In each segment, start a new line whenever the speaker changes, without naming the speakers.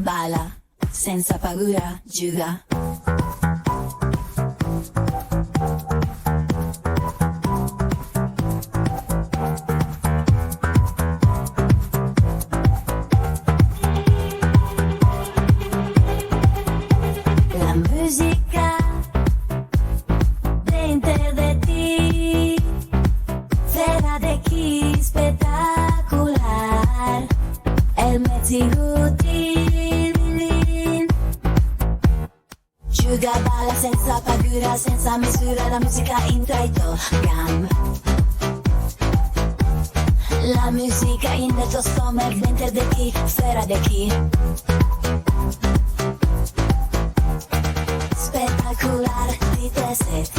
balla, senza paura, giuga. La musica dentro de ti, fuera de aquí, espectacular. El mezzigutin, giuga, balla senza paura, senza misura, la musica entra in gam. La musica in del tuo stomaco, dentro de ti, fuera de aquí. Spectacular, di te set.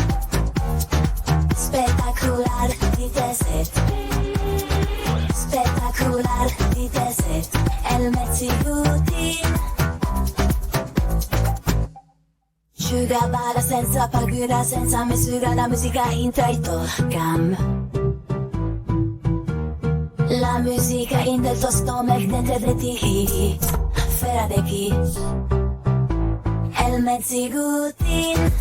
Spectacular, di te set. Spectacular, di te set. El mezzigutin, giuga, balla senza paura, senza misura, la musica entra in gam. La musica in del tuo stomaco, dentro di ti, fuera de chi. El mezzigutin,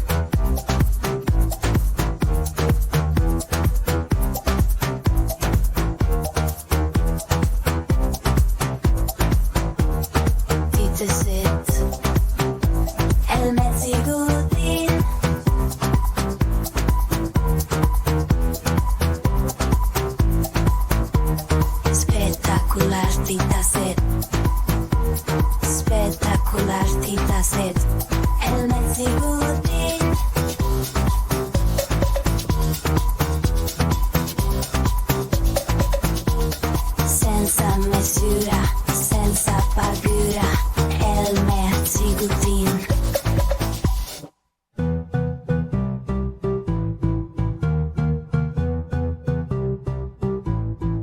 dite sit. El mezzigutin, spectacular, dita sit. Spectacular, dita sit. El mezzigutin, senza misura, senza paura. El mezzigutin.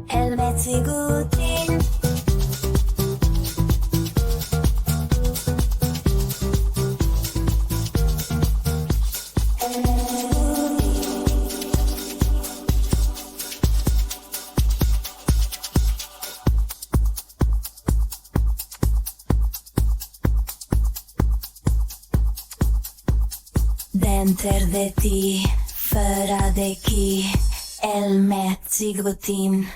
El mezzigutin. Dentro de ti, fuera de aquí, el mezzigutin.